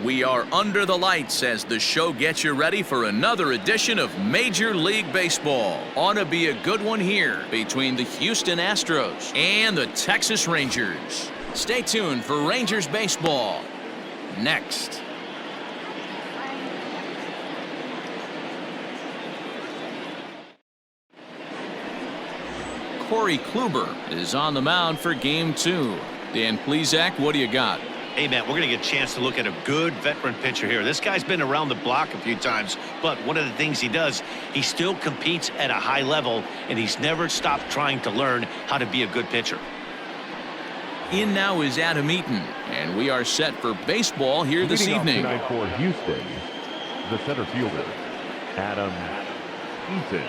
We are under the lights as the show gets you ready for another edition of Major League Baseball. Ought to be a good one here between the Houston Astros and the Texas Rangers. Stay tuned for Rangers baseball next. Corey Kluber is on the mound for Game 2. Dan Plesac, what do you got? Hey, man, we're going to get a chance to look at a good veteran pitcher here. This guy's been around the block a few times, but one of the things he does, he still competes at a high level, and he's never stopped trying to learn how to be a good pitcher. In now is Adam Eaton, and we are set for baseball here this evening. Leading off tonight for Houston, the center fielder, Adam Eaton.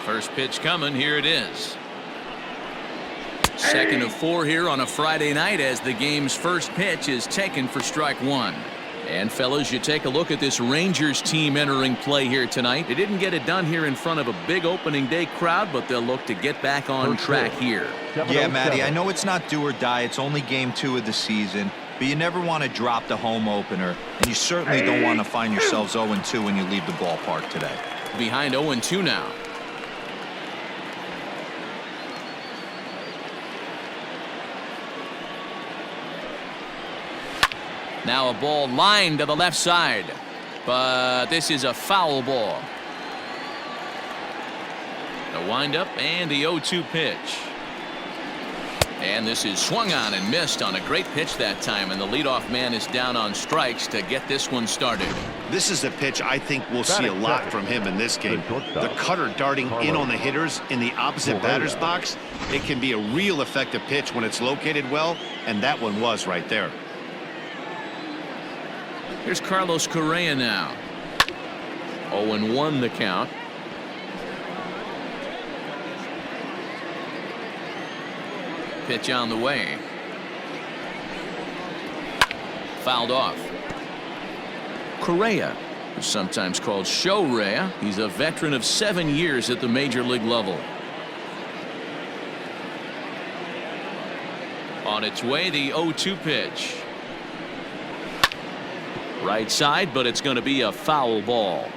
First pitch coming. Here it is. Second of 4 here on a Friday night as the game's first pitch is taken for strike 1. And fellas, you take a look at this Rangers team entering play here tonight. They didn't get it done here in front of a big opening day crowd, but they'll look to get back on track here. Yeah, Matty, I know it's not do or die. It's only Game 2 of the season, but you never want to drop the home opener, and you certainly don't want to find yourselves 0-2 when you leave the ballpark today. Behind 0-2 now. Now a ball lined to the left side, but this is a foul ball. The windup and the 0-2 pitch. And this is swung on and missed on a great pitch that time, and the leadoff man is down on strikes to get this one started. This is a pitch I think we'll see a lot from him in this game. The cutter darting in on the hitters in the opposite batter's box. It can be a real effective pitch when it's located well, and that one was right there. Here's Carlos Correa now. 0-1 the count. Pitch on the way. Fouled off. Correa, who's sometimes called Show-Rea. He's a veteran of 7 years at the major league level. On its way, the 0-2 pitch. Right side, but it's going to be a foul ball.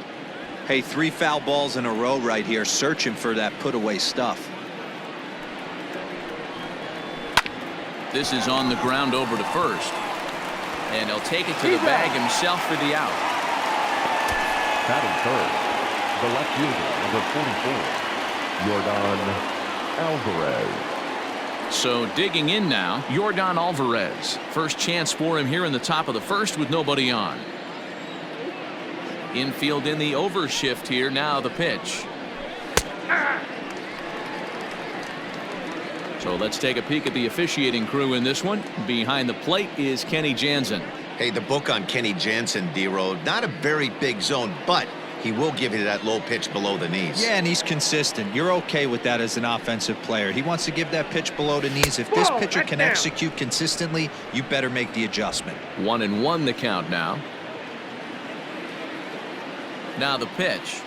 Hey, 3 foul balls in a row right here, searching for that put-away stuff. This is on the ground over to first. And he'll take it to the bag himself for the out. Batting third, the left fielder, number 44, Yordan Alvarez. So digging in now, Yordan Alvarez. First chance for him here in the top of the first with nobody on. Infield in the overshift here. Now the pitch. So let's take a peek at the officiating crew in this one. Behind the plate is Kenny Jansen. Hey, the book on Kenny Jansen, D-Road, not a very big zone, but he will give you that low pitch below the knees. Yeah, and he's consistent. You're okay with that as an offensive player. He wants to give that pitch below the knees. If this pitcher can execute consistently, you better make the adjustment. 1-1 the count now. Now the pitch.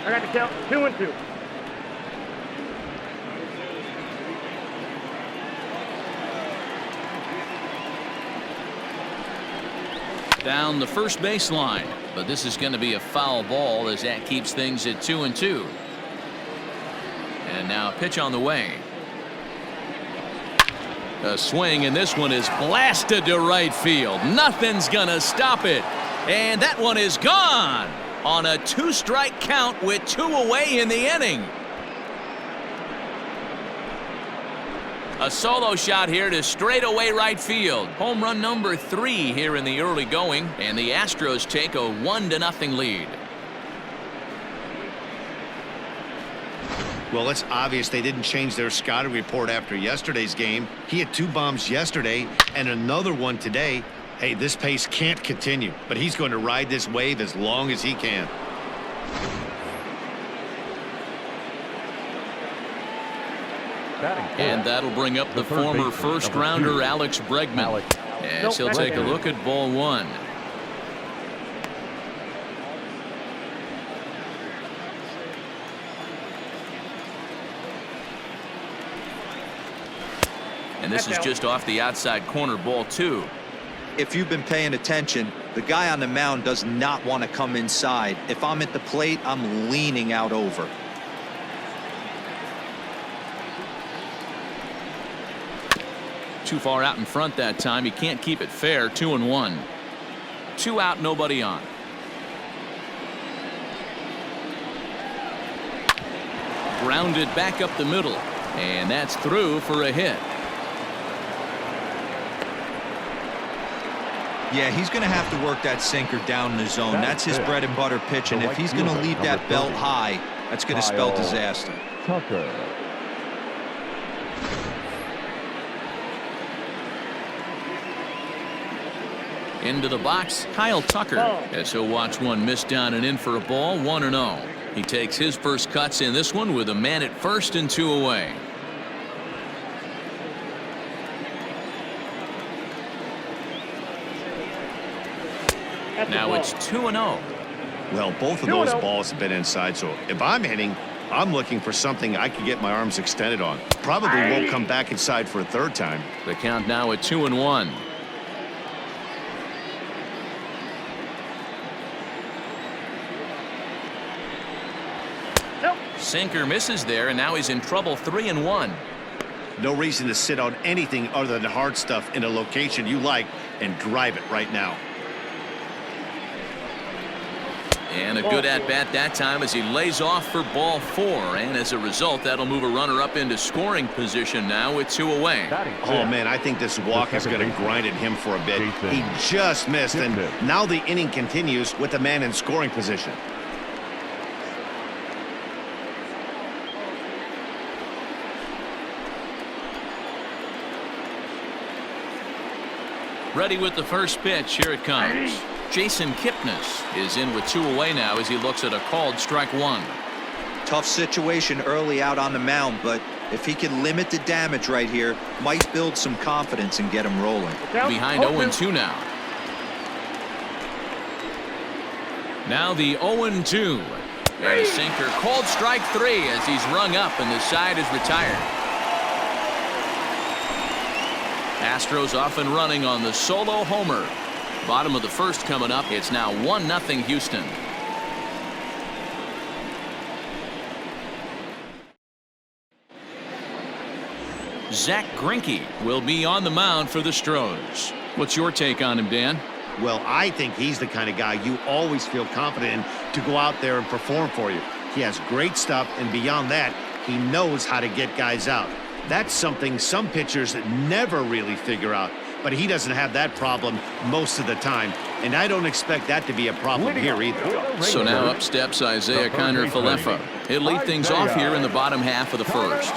I got to count 2-2. Down the first baseline, but this is going to be a foul ball as that keeps things at 2-2. And now a pitch on the way. A swing, and this one is blasted to right field. Nothing's gonna stop it, and that one is gone on a 2-strike count with 2 away in the inning. A solo shot here to straightaway right field. Home run number 3 here in the early going, and the Astros take a 1-0 lead. Well, it's obvious they didn't change their scouting report after yesterday's game. He had 2 bombs yesterday and another one today. Hey, this pace can't continue, but he's going to ride this wave as long as he can. And that'll bring up the former first-rounder Alex Bregman. As he'll take a look at ball one. And this is just off the outside corner, ball two. If you've been paying attention, the guy on the mound does not want to come inside. If I'm at the plate, I'm leaning out over. Too far out in front that time. He can't keep it fair. 2-1. 2 out, nobody on. Grounded back up the middle. And that's through for a hit. Yeah, he's going to have to work that sinker down in the zone. That's his bread and butter pitch, and if he's going to leave that belt high, that's going to spell disaster. Into the box, Kyle Tucker, as he'll watch one miss down and in for a ball. 1-0. He takes his first cuts in this one with a man at first and 2 away. Now it's 2-0. Well, both of those balls have been inside, so if I'm hitting, I'm looking for something I can get my arms extended on. Probably won't come back inside for a third time. The count now at 2-1. Sinker misses there, and now he's in trouble. 3-1. No reason to sit on anything other than hard stuff in a location you like and drive it right now. And a good at-bat that time as he lays off for ball 4. And as a result, that'll move a runner up into scoring position now with 2 away. Oh, man, I think this walk is going to grind at him for a bit. He just missed, and now the inning continues with the man in scoring position. Ready with the first pitch. Here it comes. Jason Kipnis is in with 2 away now as he looks at a called strike 1. Tough situation early out on the mound, but if he can limit the damage right here, might build some confidence and get him rolling. Behind 0-2 now. Now the 0-2. And a sinker. Called strike 3 as he's rung up and the side is retired. Astros off and running on the solo homer. Bottom of the first coming up. It's now 1-0 Houston. Zach Greinke will be on the mound for the Stros. What's your take on him, Dan? Well, I think he's the kind of guy you always feel confident in to go out there and perform for you. He has great stuff, and beyond that, he knows how to get guys out. That's something some pitchers never really figure out, but he doesn't have that problem most of the time, and I don't expect that to be a problem here either. So now up steps Isaiah Kiner-Falefa. He'll lead things off here in the bottom half of the first.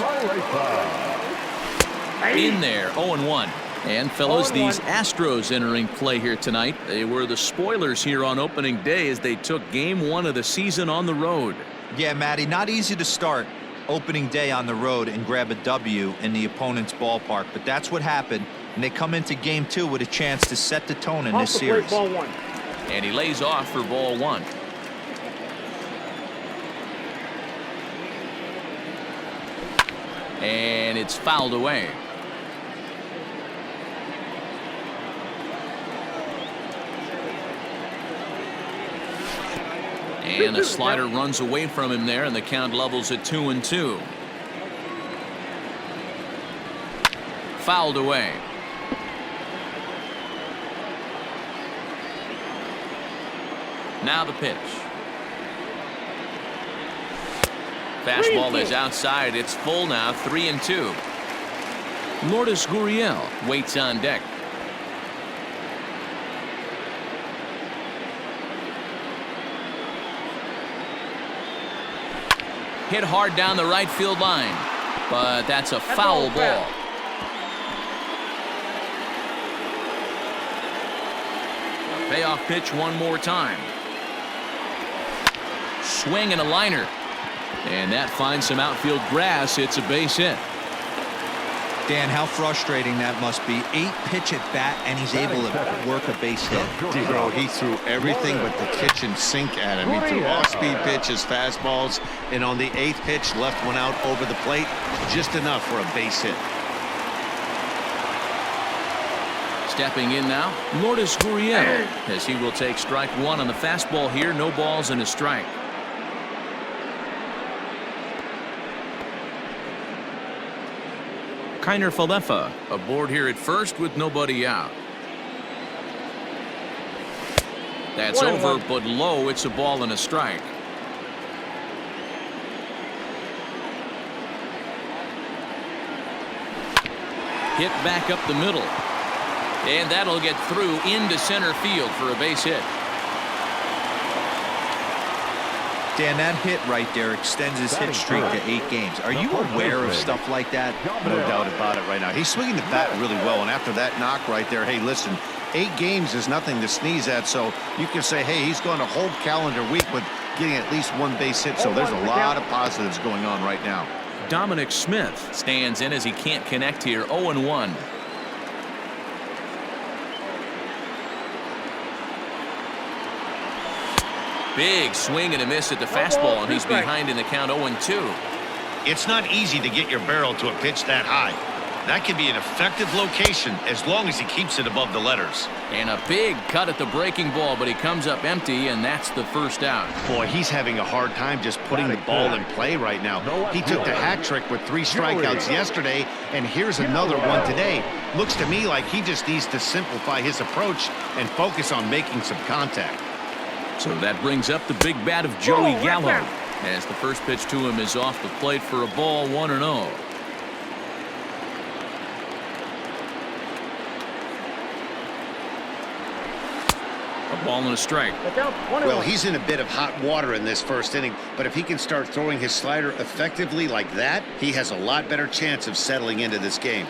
In there, 0-1. And fellows, these Astros entering play here tonight. They were the spoilers here on opening day as they took game 1 of the season on the road. Yeah, Matty, not easy to start opening day on the road and grab a W in the opponent's ballpark, but that's what happened, and they come into game 2 with a chance to set the tone in this series. And he lays off for ball 1. And it's fouled away. And a slider runs away from him there, and the count levels at 2-2. Fouled away. Now the pitch. Fastball is outside. It's full now. 3-2. Lourdes Gurriel waits on deck. Hit hard down the right field line, but that's a foul ball. A payoff pitch one more time. Swing and a liner, and that finds some outfield grass. It's a base hit. Dan, how frustrating that must be. 8-pitch at bat, and he's able to work a base hit. Bro, he threw everything but the kitchen sink at him. He threw off-speed pitches, fastballs, and on the 8th pitch, left one out over the plate, just enough for a base hit. Stepping in now, Lourdes Gurriel, as he will take strike one on the fastball here. No balls and a strike. Kiner Falefa aboard here at first with nobody out. That's over, but low. It's a ball and a strike. Hit back up the middle. And that'll get through into center field for a base hit. Dan, that hit right there extends his hit streak to 8 games. Are you aware of stuff like that? No doubt about it right now. He's swinging the bat really well, and after that knock right there, hey, listen, 8 games is nothing to sneeze at, so you can say, hey, he's going a whole calendar week with getting at least 1 base hit, so there's a lot of positives going on right now. Dominic Smith stands in as he can't connect here. 0-1. Big swing and a miss at the fastball, and he's behind in the count. 0-2. It's not easy to get your barrel to a pitch that high. That can be an effective location as long as he keeps it above the letters. And a big cut at the breaking ball, but he comes up empty, and that's the first out. Boy, he's having a hard time just putting the ball in play right now. He took the hat trick with 3 strikeouts yesterday, and here's another one today. Looks to me like he just needs to simplify his approach and focus on making some contact. So that brings up the big bat of Joey Gallo, as the first pitch to him is off the plate for a ball. 1-0. A ball and a strike. Well, he's in a bit of hot water in this first inning, but if he can start throwing his slider effectively like that, he has a lot better chance of settling into this game.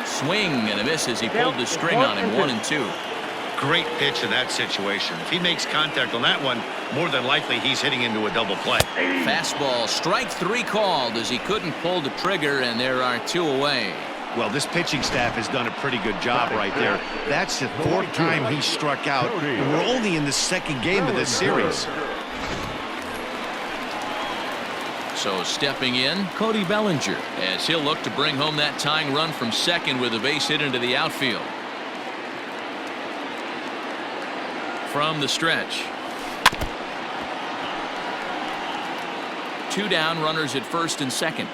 Swing and a miss as he pulled the string on him. 1-2. Great pitch in that situation. If he makes contact on that one, more than likely he's hitting into a double play. Fastball, strike 3 called as he couldn't pull the trigger, and there are 2 away. Well, this pitching staff has done a pretty good job right there. That's the 4th time he struck out, and we're only in the 2nd game of this series. So stepping in, Cody Bellinger, as he'll look to bring home that tying run from second with a base hit into the outfield. From the stretch. 2 down, runners at first and second.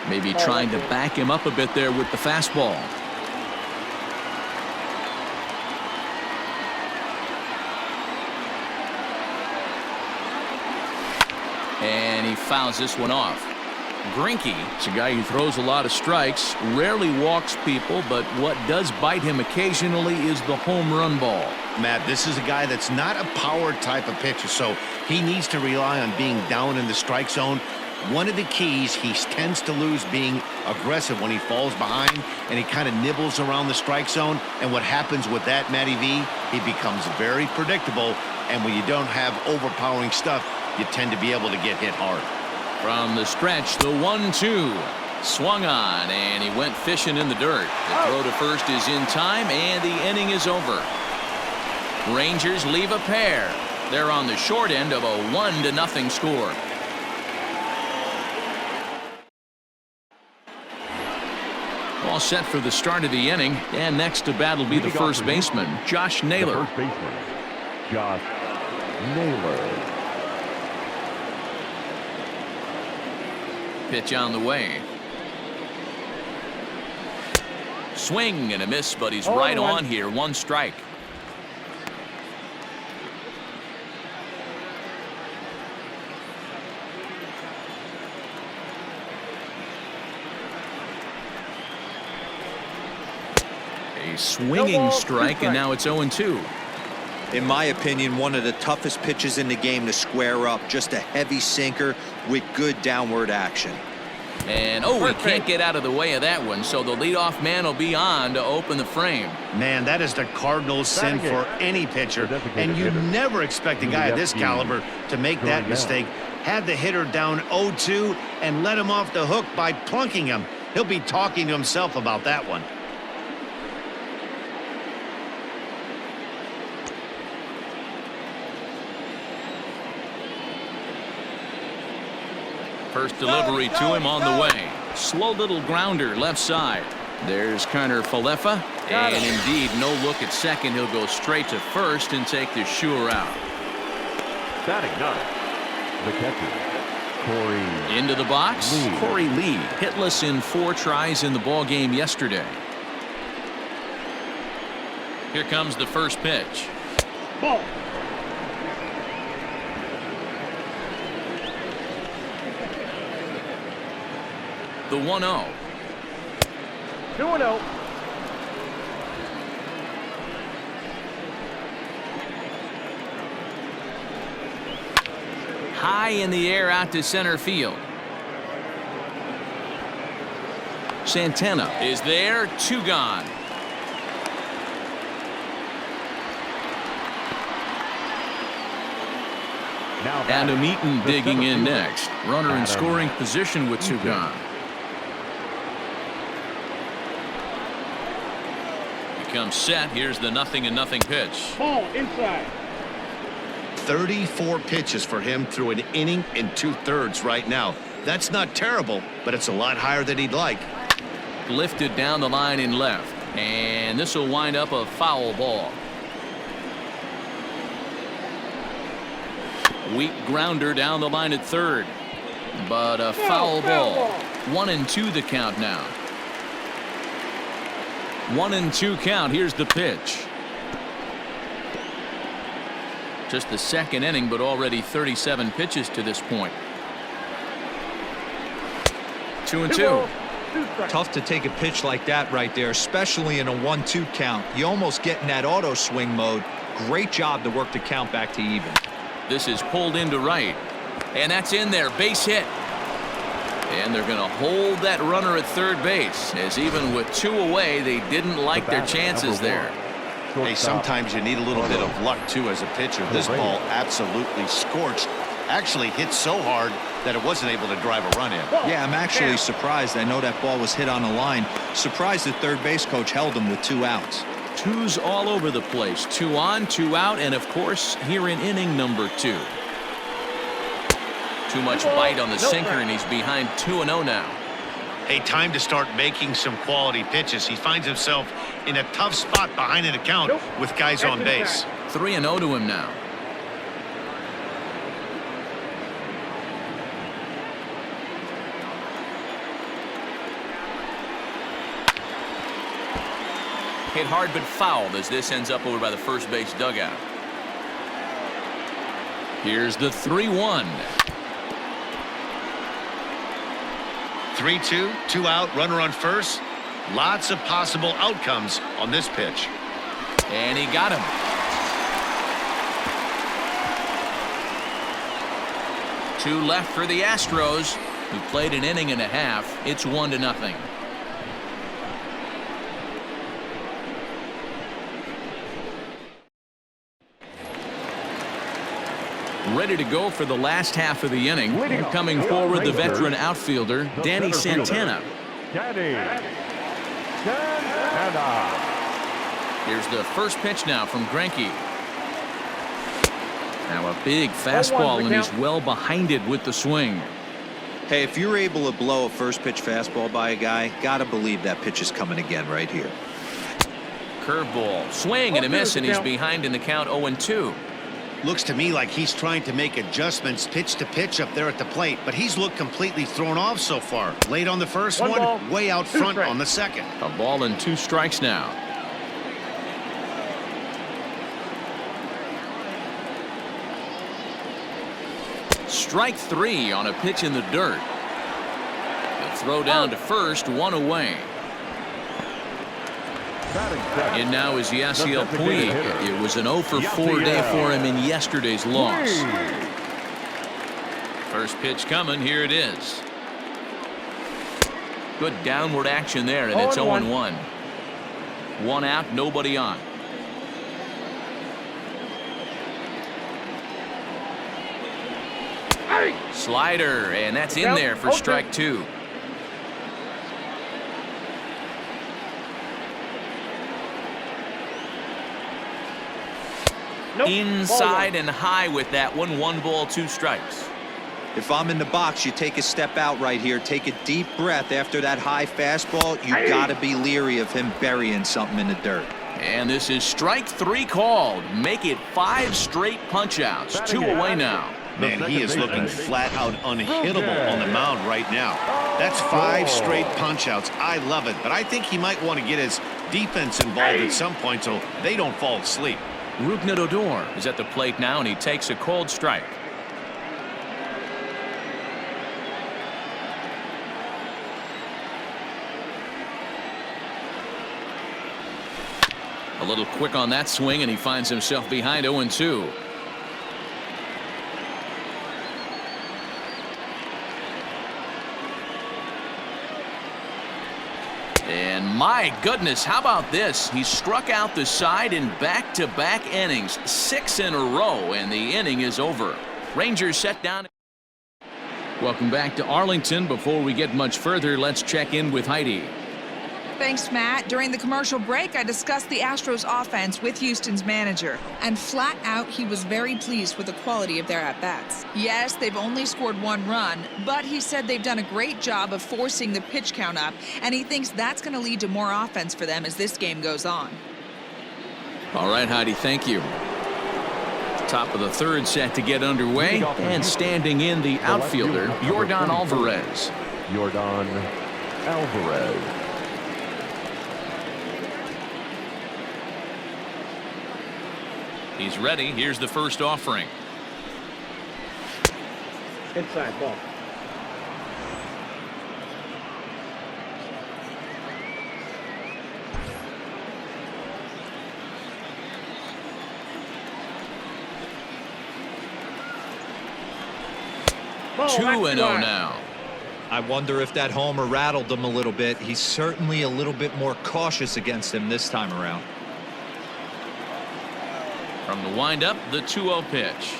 Maybe trying to back him up a bit there with the fastball. And he fouls this one off. Greinke is a guy who throws a lot of strikes, rarely walks people, but what does bite him occasionally is the home run ball. Matt, this is a guy that's not a power type of pitcher, so he needs to rely on being down in the strike zone. One of the keys, he tends to lose being aggressive when he falls behind, and he kind of nibbles around the strike zone. And what happens with that, Matty V, he becomes very predictable, and when you don't have overpowering stuff, you tend to be able to get hit hard. From the stretch, the 1-2. Swung on, and he went fishing in the dirt. The throw to first is in time, and the inning is over. Rangers leave a pair. They're on the short end of a 1-0 score. All set for the start of the inning, and next to bat will be the first baseman, Josh Naylor. The first baseman, Josh Naylor. Pitch on the way. Swing and a miss, but he's right on here. 1 strike. A swinging strike, and now it's 0-2. In my opinion, one of the toughest pitches in the game to square up. Just a heavy sinker with good downward action. And, oh, he can't get out of the way of that one, so the leadoff man will be on to open the frame. Man, that is the Cardinals' sin for any pitcher, and you never expect a guy of this caliber to make that mistake. Had the hitter down 0-2 and let him off the hook by plunking him. He'll be talking to himself about that one. First delivery to him on the way. Slow little grounder left side. There's Connor Falefa. And indeed, no look at second. He'll go straight to first and take the sure out. Batting ninth, the catcher, Corey. Into the box, Lee. Corey Lee, hitless in 4 tries in the ball game yesterday. Here comes the first pitch. Ball. The 1-0. 2-0. High in the air out to center field. Santana is there, 2 gone. Now Adam Eaton the digging in center fielder, next. Runner in Adam scoring position with 2 Eaton. gone. Becomes set. Here's the 0-0 pitch. Ball inside. 34 pitches for him through an inning and 2/3 right now. That's not terrible, but it's a lot higher than he'd like. Lifted down the line in left. And this will wind up a foul ball. Weak grounder down the line at third. But a foul ball. 1-2 the count now. 1-2 count. Here's the pitch. Just the second inning, but already 37 pitches to this point. 2-2. Tough to take a pitch like that right there, especially in a 1-2 count. You almost get in that auto swing mode. Great job to work the count back to even. This is pulled into right. And that's in there. Base hit. And they're going to hold that runner at third base, as even with 2 away, they didn't like their chances there. Hey, sometimes you need a little bit of luck, too, as a pitcher. This ball absolutely scorched. Actually hit so hard that it wasn't able to drive a run in. Yeah, I'm actually surprised. I know that ball was hit on the line. Surprised the third base coach held him with 2 outs. 2s all over the place. 2 on, 2 out, and of course, here in inning number 2. Too much bite on the sinker, and he's behind 2-0 now. Hey, time to start making some quality pitches. He finds himself in a tough spot behind an account with guys on base. 3-0 to him now. Hit hard but fouled as this ends up over by the first base dugout. Here's the 3-1. 3-2, 2 out, runner on first. Lots of possible outcomes on this pitch. And he got him. Two left for the Astros, who played an inning and a half. It's 1-0. Ready to go for the last half of the inning. Coming forward, the veteran outfielder, Danny Santana. Here's the first pitch now from Greinke. Now a big fastball, and he's well behind it with the swing. Hey, if you're able to blow a first pitch fastball by a guy, gotta believe that pitch is coming again right here. Curveball, swing and a miss, and he's behind in the count 0-2. Looks to me like he's trying to make adjustments pitch to pitch up there at the plate, but he's looked completely thrown off so far. Late on the first one, way out front on the second. A ball and 2 strikes now. Strike 3 on a pitch in the dirt. The throw down to first, 1 away. And now is Yasiel Puig. It was an 0-for-4 day for him in yesterday's loss. First pitch coming. Here it is. Good downward action there, and it's 0-1. One out, nobody on. Slider, and that's in there for strike two. Inside and high with that one. 1 ball, 2 strikes. If I'm in the box, you take a step out right here. Take a deep breath after that high fastball. You got to be leery of him burying something in the dirt. And this is strike 3 called. Make it 5 straight punch-outs. 2 away now. Man, he is looking flat out unhittable on the mound right now. That's 5 straight punch-outs. I love it, but I think he might want to get his defense involved at some point so they don't fall asleep. Rougned Odor is at the plate now, and he takes a cold strike. A little quick on that swing, and he finds himself behind 0-2. And my goodness, how about this? He struck out the side in back-to-back innings, 6 in a row, and the inning is over. Rangers set down. Welcome back to Arlington. Before we get much further, let's check in with Heidi. Thanks, Matt. During the commercial break, I discussed the Astros offense with Houston's manager, and flat out, he was very pleased with the quality of their at-bats. Yes, they've only scored 1 run, but he said they've done a great job of forcing the pitch count up, and he thinks that's going to lead to more offense for them as this game goes on. All right, Heidi, thank you. Top of the 3rd set to get underway, and standing in the outfielder, Yordan Alvarez. Yordan Alvarez. He's ready. Here's the first offering. Inside ball. Ball, 2-0 now. I wonder if that homer rattled him a little bit. He's certainly a little bit more cautious against him this time around. From the windup, the 2-0 pitch.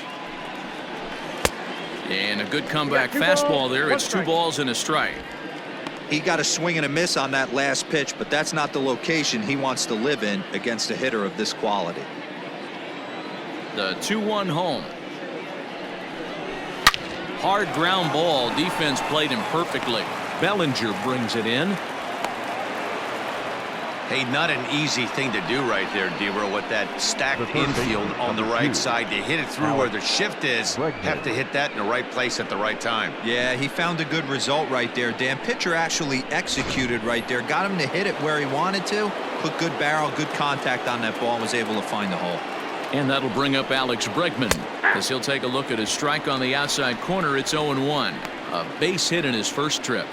And a good comeback fastball there. It's 2 balls and a strike. He got a swing and a miss on that last pitch, but that's not the location he wants to live in against a hitter of this quality. The 2-1 home. Hard ground ball. Defense played him perfectly. Bellinger brings it in. Hey, not an easy thing to do right there, D-Row, with that stacked infield on the right side. To hit it through where the shift is, have to hit that in the right place at the right time. Yeah, he found a good result right there, Dan. Pitcher actually executed right there. Got him to hit it where he wanted to. Put good barrel, good contact on that ball, and was able to find the hole. And that'll bring up Alex Bregman, as he'll take a look at his strike on the outside corner. It's 0-1. A base hit in his first trip.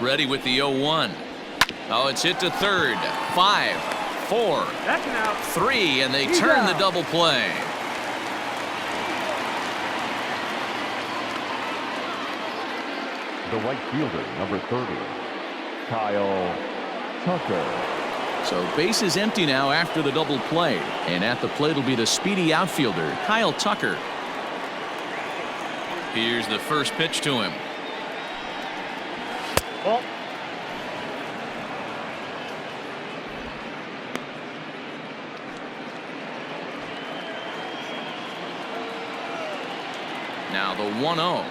Ready with the 0-1. Oh, it's hit to third. 5, 4, 3, and they turn the double play. The right fielder, number 30, Kyle Tucker. So base is empty now after the double play. And at the plate will be the speedy outfielder, Kyle Tucker. Here's the first pitch to him. Ball. Now the 1-0.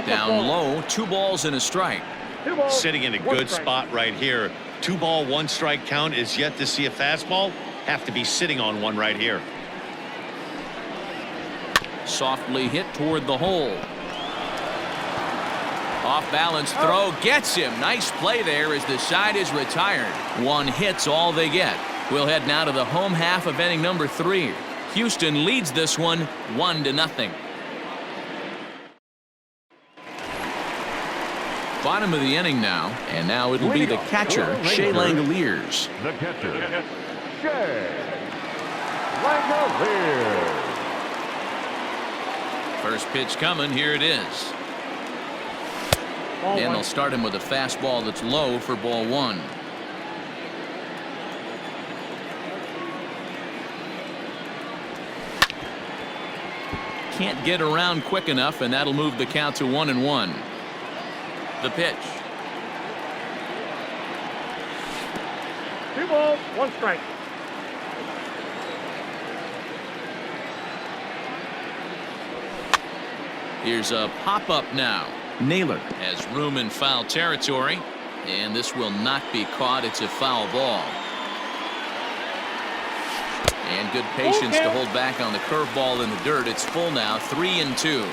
Down low, 2 balls and a strike. Sitting in a good spot right here. 2 ball, 1 strike count is yet to see a fastball. Have to be sitting on one right here. Softly hit toward the hole. Off balance throw gets him. Nice play there as the side is retired. 1 hit's all they get. We'll head now to the home half of inning number 3. Houston leads this one 1-0. Bottom of the inning now, and now it'll be the catcher, Shea Langoliers. The catcher, Shea Langoliers. First pitch coming, here it is. And they'll start him with a fastball that's low for ball one. Can't get around quick enough, and that'll move the count to 1-1. The pitch. 2 balls, 1 strike. Here's a pop-up now. Naylor has room in foul territory, and this will not be caught. It's a foul ball. And good patience to hold back on the curveball in the dirt. It's full now, 3-2.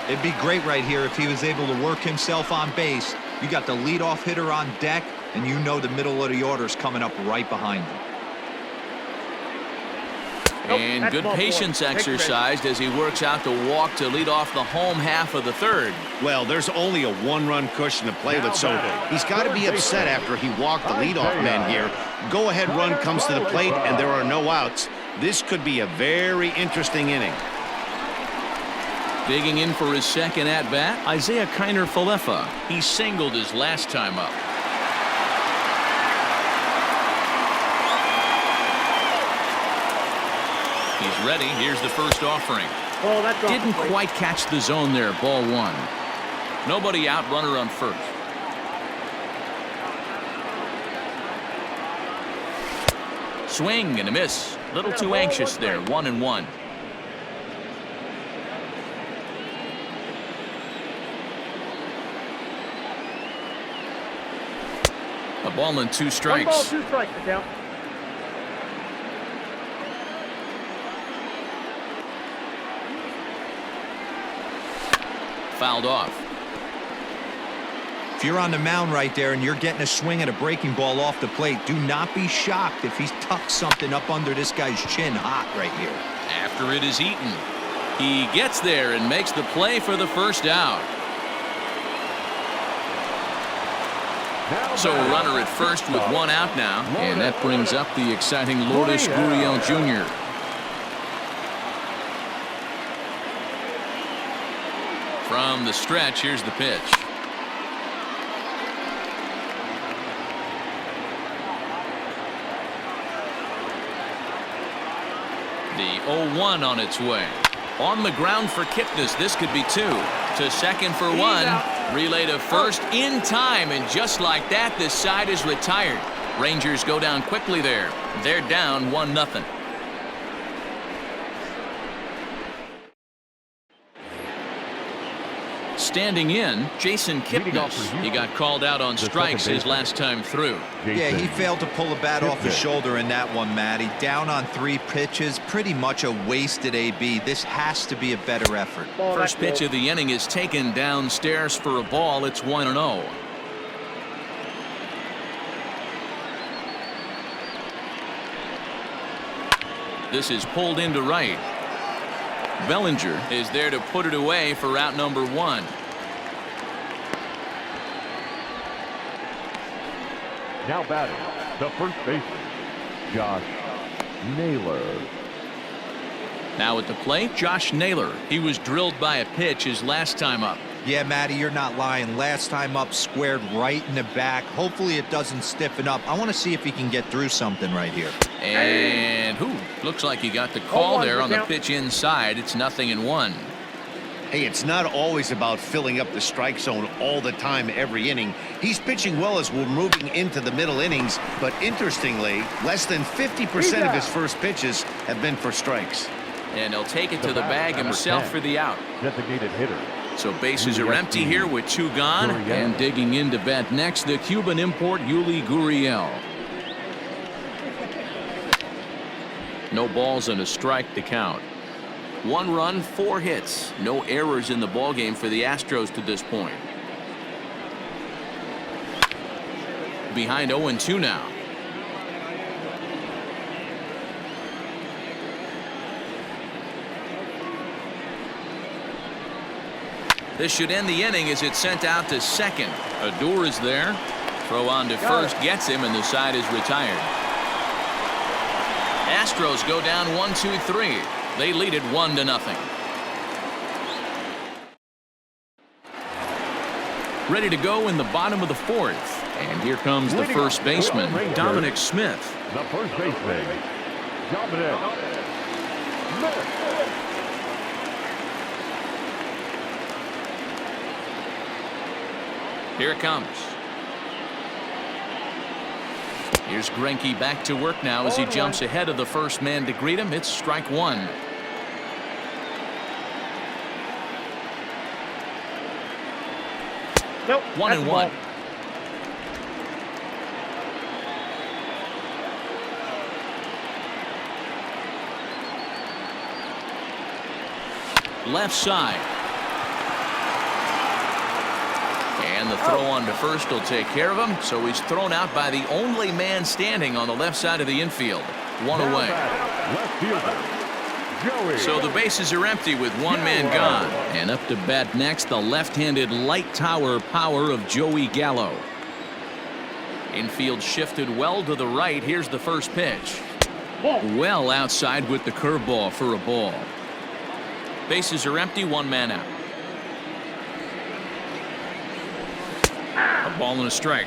It'd be great right here if he was able to work himself on base. You got the leadoff hitter on deck, and you know the middle of the order is coming up right behind him. And good patience exercised as he works out the walk to lead off the home half of the third. Well, there's only a 1-run cushion to play with, so he's got to be upset after he walked the leadoff man here. Go-ahead run comes to the plate, and there are no outs. This could be a very interesting inning. Digging in for his second at-bat, Isaiah Kiner-Falefa. He singled his last time up. He's ready. Here's the first offering. Didn't quite catch the zone there. Ball one. Nobody out. Runner on first. Swing and a miss. Little too anxious there. 1-1. A ball and 2 strikes. 1 ball, 2 strikes to count. Fouled off. If you're on the mound right there and you're getting a swing at a breaking ball off the plate, do not be shocked if he's tucked something up under this guy's chin hot right here. After it is eaten, he gets there and makes the play for the first out. So a runner at first with 1 out now, and that brings up the exciting Lourdes Gurriel Jr. From the stretch, here's the pitch. The 0-1 on its way. On the ground for Kipnis. This could be 2. To second for 1. Relay to first in time, and just like that, this side is retired. Rangers go down quickly there. They're down 1-0. Standing in, Jason Kipnis. He got called out on strikes his last time through. Yeah, he failed to pull the bat off his shoulder in that one, Matty. Down on 3 pitches, pretty much a wasted AB. This has to be a better effort. First pitch of the inning is taken downstairs for a ball. It's 1-0. This is pulled into right. Bellinger is there to put it away for out number 1. Now batting, the first baseman, Josh Naylor. Now at the plate, Josh Naylor. He was drilled by a pitch his last time up. Yeah, Matty, you're not lying. Last time up, squared right in the back. Hopefully it doesn't stiffen up. I want to see if he can get through something right here. And looks like he got the call there on the pitch inside. It's 0-1. Hey, it's not always about filling up the strike zone all the time every inning. He's pitching well as we're moving into the middle innings, but interestingly, less than 50% of his first pitches have been for strikes. And he'll take it to the bag himself for the out. Designated hitter. So bases are empty here with 2 gone. And digging in to bat next, the Cuban import Yuli Gurriel. No balls and a strike to count. 1 run, 4 hits. No errors in the ballgame for the Astros to this point. Behind 0-2 now. This should end the inning as it's sent out to second. Adore is there. Throw on to first gets him, and the side is retired. Astros go down 1-2-3. They lead it 1-0. Ready to go in the bottom of the fourth. And here comes the first baseman, Dominic Smith. The first baseman, Dominic Smith. Here it comes. Here's Greinke back to work now as he jumps ahead of the first man to greet him. It's strike one. Nope. 1-1. Left side. And the throw on to first will take care of him, so he's thrown out by the only man standing on the left side of the infield. One away. Left fielder, Joey. So the bases are empty with one man gone. And up to bat next, the left-handed light tower power of Joey Gallo. Infield shifted well to the right. Here's the first pitch. Well outside with the curveball for a ball. Bases are empty, one man out. A ball and a strike.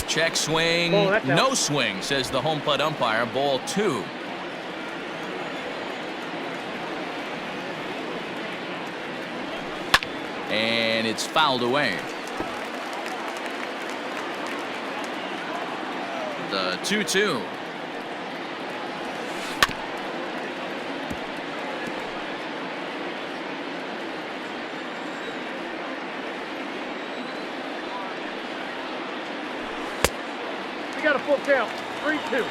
Check swing. No swing, says the home plate umpire. Ball two. And it's fouled away. The 2-2. We got a full count. 3-2.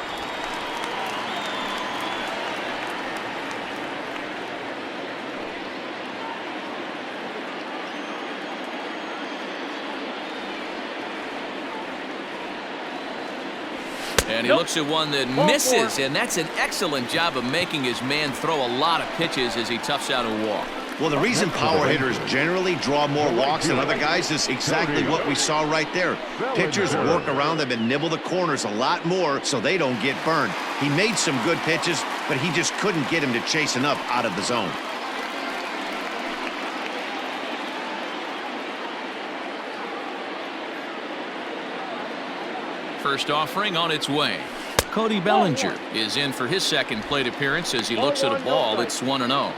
And he looks at one that misses, and that's an excellent job of making his man throw a lot of pitches as he toughs out a walk. Well, the reason power hitters generally draw more walks than other guys is exactly what we saw right there. Pitchers work around them and nibble the corners a lot more so they don't get burned. He made some good pitches, but he just couldn't get him to chase enough out of the zone. First offering on its way. Cody Bellinger is in for his second plate appearance as he looks at a ball. It's 1-0.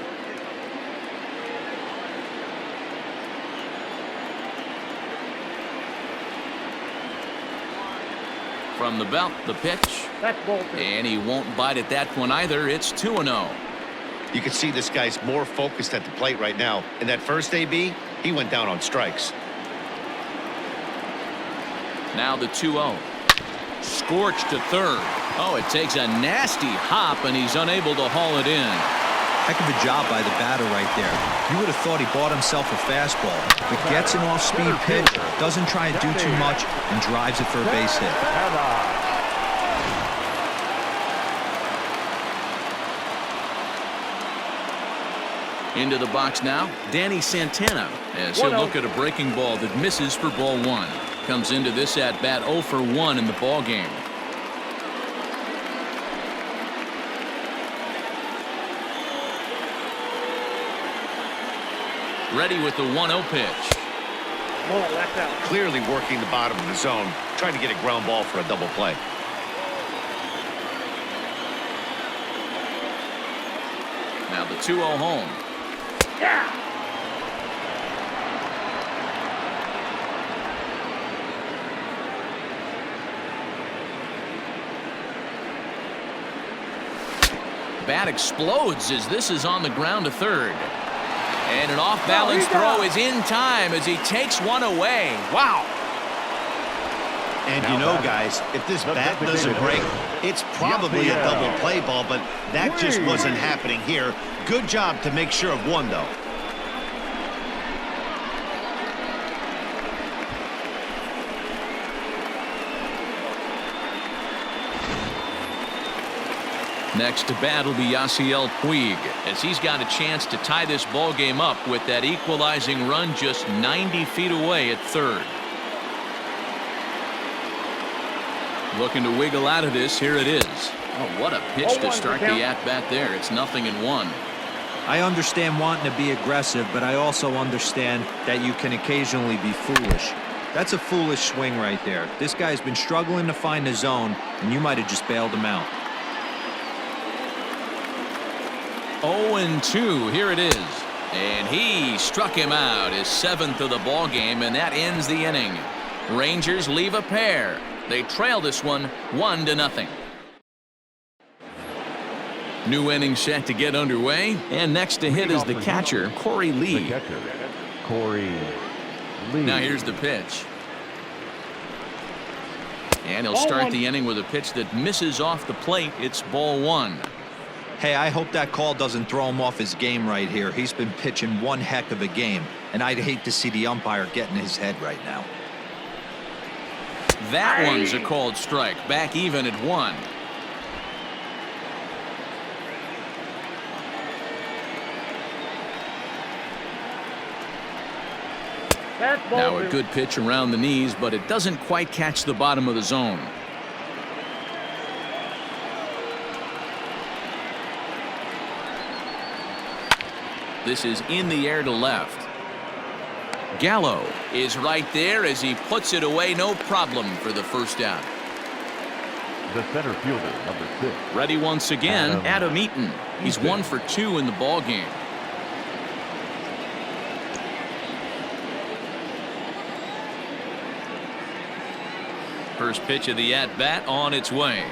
From the belt, the pitch. And he won't bite at that one either. It's 2-0. You can see this guy's more focused at the plate right now. In that first AB, he went down on strikes. Now the 2-0. Scorched to third. Oh, it takes a nasty hop, and he's unable to haul it in. Heck of a job by the batter right there. You would have thought he bought himself a fastball, but gets an off-speed pitch, doesn't try and do too much, and drives it for a base hit. Into the box now, Danny Santana, as he'll look at a breaking ball that misses for ball one. Comes into this at-bat 0 for 1 in the ball game. Ready with the 1-0 pitch. Clearly working the bottom of the zone, trying to get a ground ball for a double play. Now the 2-0 home. Bat explodes as this is on the ground to third. And an off-balance throw is in time as he takes one away. Wow. And you know, guys, if this bat doesn't break, it's probably a double play ball, but that just wasn't happening here. Good job to make sure of one, though. Next to bat will be Yasiel Puig, as he's got a chance to tie this ball game up with that equalizing run just 90 feet away at third. Looking to wiggle out of this. Here it is. Oh, what a pitch to start the at-bat there. It's 0-1. I understand wanting to be aggressive, but I also understand that you can occasionally be foolish. That's a foolish swing right there. This guy's been struggling to find the zone, and you might have just bailed him out. 0-2. Here it is. And he struck him out, his 7th of the ball game, and that ends the inning. Rangers leave a pair. They trail this one 1-0. New inning set to get underway, and next to hit is the catcher, Corey Lee. The catcher, Corey Lee. Now here's the pitch. And he'll start the inning with a pitch that misses off the plate. It's ball 1. Hey, I hope that call doesn't throw him off his game right here. He's been pitching one heck of a game, and I'd hate to see the umpire get in his head right now. That one's a called strike. Back even at 1. Now a good pitch around the knees, but it doesn't quite catch the bottom of the zone. This is in the air to left. Gallo is right there as he puts it away. No problem for the first out. The center fielder, number 6. Ready once again, Adam Eaton. He's 1 for 2 in the ball game. First pitch of the at-bat on its way.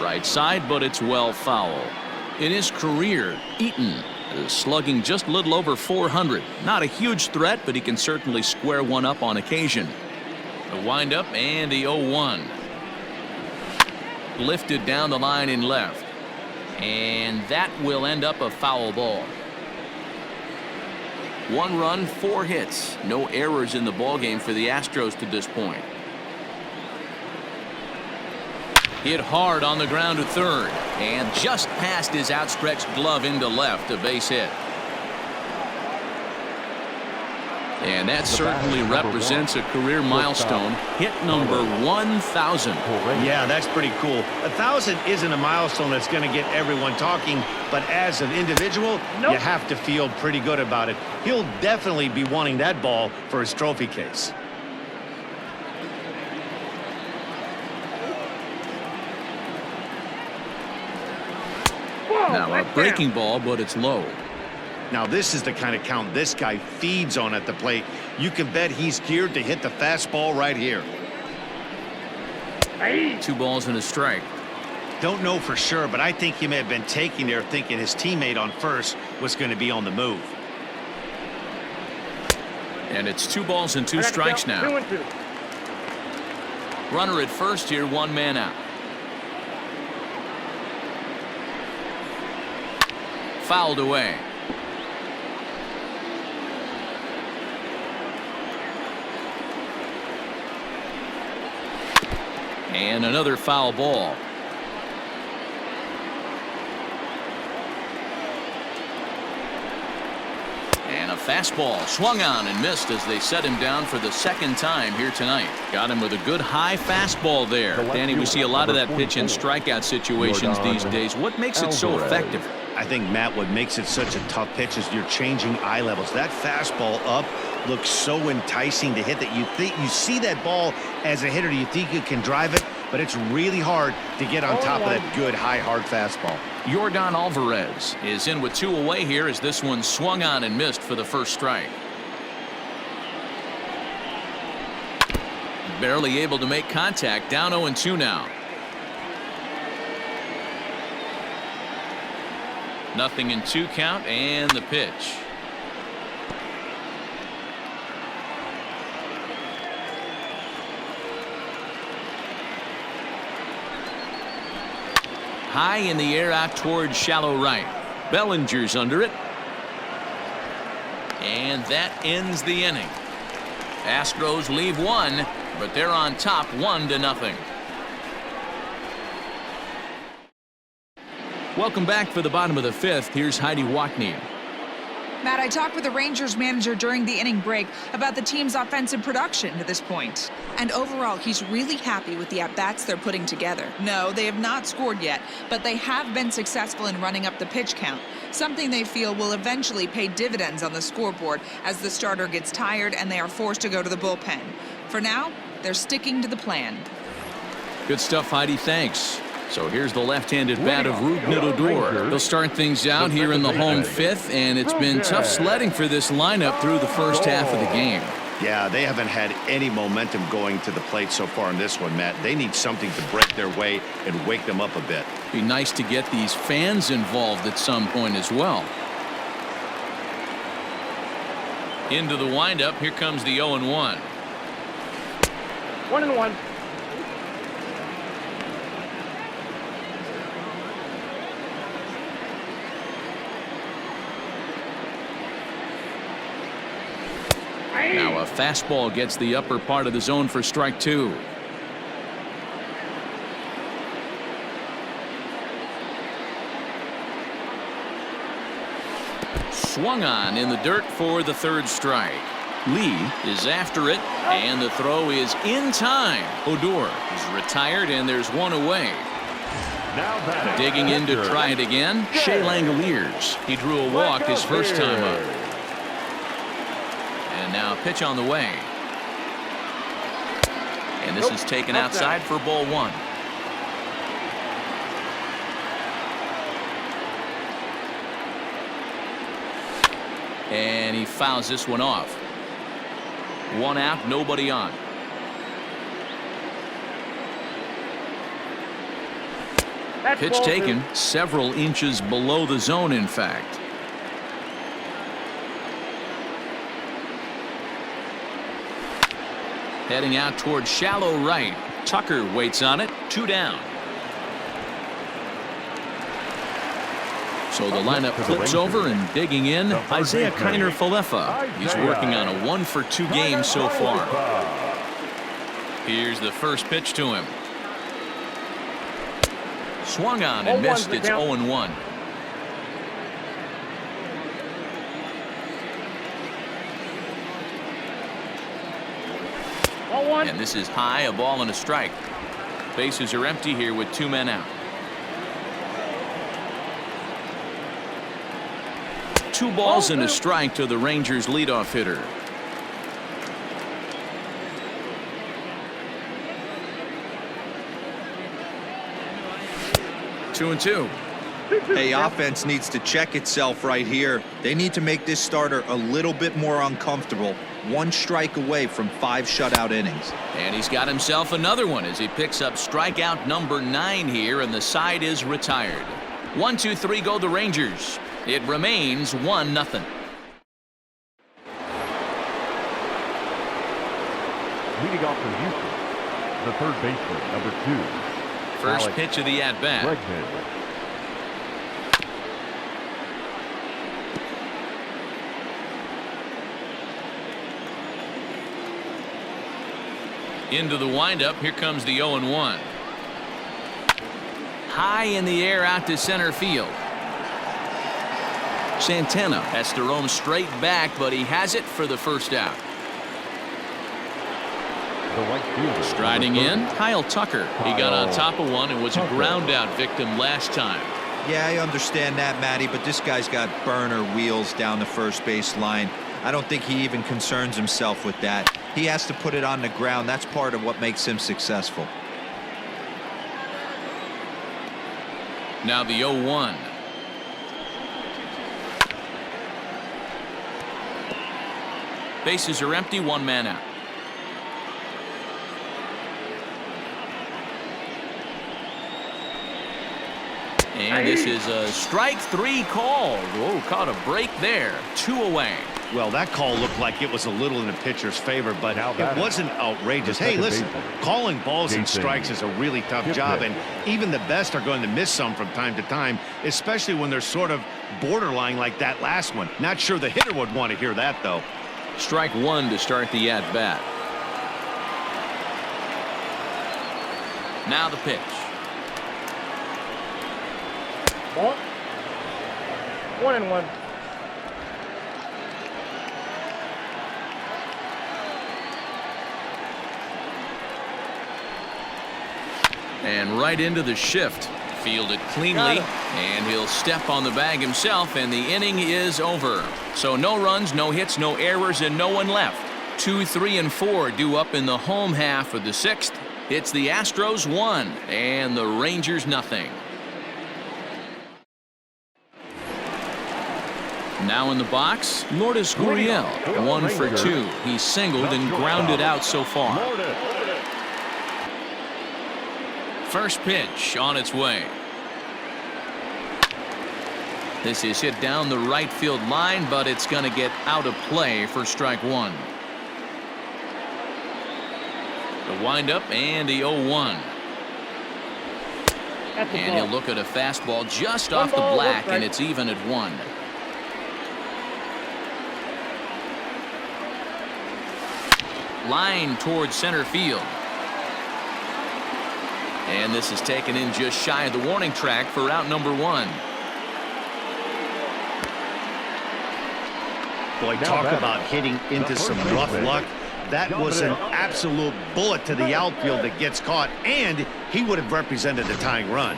Right side, but it's well foul. In his career, Eaton is slugging just a little over 400. Not a huge threat, but he can certainly square one up on occasion. The windup and the 0-1. Lifted down the line in left. And that will end up a foul ball. 1 run, 4 hits. No errors in the ballgame for the Astros to this point. Hit hard on the ground to third, and just past his outstretched glove into left, a base hit. And that certainly represents a career milestone. Hit number 1,000. Yeah, that's pretty cool. 1,000 isn't a milestone that's going to get everyone talking, but as an individual, you have to feel pretty good about it. He'll definitely be wanting that ball for his trophy case. Now a breaking ball, but it's low. Now this is the kind of count this guy feeds on at the plate. You can bet he's geared to hit the fastball right here. 2 balls and a strike. Don't know for sure, but I think he may have been taking there thinking his teammate on first was going to be on the move. And it's 2 balls and 2 strikes now. 2-2. Runner at first here, 1 man out. Fouled away. And another foul ball. And a fastball swung on and missed as they set him down for the 2nd time here tonight. Got him with a good high fastball there. Danny, we see a lot of that pitch and strikeout situations these days. What makes it so effective? I think, Matt, what makes it such a tough pitch is you're changing eye levels. That fastball up looks so enticing to hit that you think you see that ball as a hitter. You think you can drive it, but it's really hard to get on top of that good high hard fastball. Yordan Alvarez is in with 2 away here as this one swung on and missed for the first strike. Barely able to make contact. Down 0-2 now. 0-2 count and the pitch. High in the air out towards shallow right. Bellinger's under it. And that ends the inning. Astros leave 1, but they're on top 1-0. Welcome back for the bottom of the fifth. Here's Heidi Wackney. Matt, I talked with the Rangers manager during the inning break about the team's offensive production to this point. And overall, he's really happy with the at-bats they're putting together. No, they have not scored yet, but they have been successful in running up the pitch count, something they feel will eventually pay dividends on the scoreboard as the starter gets tired and they are forced to go to the bullpen. For now, they're sticking to the plan. Good stuff, Heidi. Thanks. So here's the left-handed bat of Rougned Odor. They'll start things out here in the home fifth, and it's been tough sledding for this lineup through the first half of the game. Yeah, they haven't had any momentum going to the plate so far in this one, Matt. They need something to break their way and wake them up a bit. Be nice to get these fans involved at some point as well. Into the windup, here comes the 0-1. 1-1. Now a fastball gets the upper part of the zone for strike two. Swung on in the dirt for the third strike. Lee is after it, and the throw is in time. Odor is retired, and there's one away. Now Digging in to try it again, Shea Langoliers. He drew a walk his first time up. And now a pitch on the way. And this is taken outside for ball one. And he fouls this one off. One out, nobody on. Pitch taken several inches below the zone, in fact. Heading out towards shallow right. Tucker waits on it. 2 down. So the lineup flips over, and digging in, Isaiah Kiner-Falefa. He's working on a 1-for-2 game so far. Here's the first pitch to him. Swung on and missed. It's 0-1. And this is high, a ball and a strike. Bases are empty here with 2 men out. 2 balls and a strike to the Rangers leadoff hitter. Two and two. Hey, offense needs to check itself right here. They need to make this starter a little bit more uncomfortable. 1 strike away from 5 shutout innings. And he's got himself another one as he picks up strikeout number 9 here, and the side is retired. 1, 2, 3 go the Rangers. It remains 1-0. leading off from Houston, the third baseman, number 2. First Alex pitch of the at-bat. Bregman. Into the windup. Here comes the 0-1. High in the air out to center field. Santana has to roam straight back, but he has it for the first out. The right fielder, Striding number in, 30. Kyle Tucker. He got on top of one and was a ground out victim last time. Yeah, I understand that, Matty, but this guy's got burner wheels down the first base line. I don't think he even concerns himself with that. He has to put it on the ground. That's part of what makes him successful. Now the 0-1. Bases are empty, 1 man out. And this is a strike 3 call. Whoa, caught a break there. 2 away. Well, that call looked like it was a little in the pitcher's favor, but it wasn't outrageous. The Hey, second listen, baseman, calling balls and Jason. strikes is a really tough Get job, that. and even the best are going to miss some from time to time, especially when they're sort of borderline like that last one. Not sure the hitter would want to hear that, though. Strike 1 to start the at-bat. Now the pitch. Ball. 1-1. And right into the shift. Fielded cleanly, and he'll step on the bag himself, and the inning is over. So no runs, no hits, no errors, and no one left. 2, 3, and 4 due up in the home half of the 6th. It's the Astros 1 and the Rangers nothing. Now in the box, Lourdes Gurriel, 1 for 2. He singled and grounded out so far. First pitch on its way. This is hit down the right field line, but it's going to get out of play for strike 1. The windup and the 0-1. And he'll look at a fastball just off the black, and it's even at 1. Line towards center field. And this is taken in just shy of the warning track for out number 1. Boy, talk about hitting into some rough luck. That was an absolute bullet to the outfield that gets caught, and he would have represented a tying run.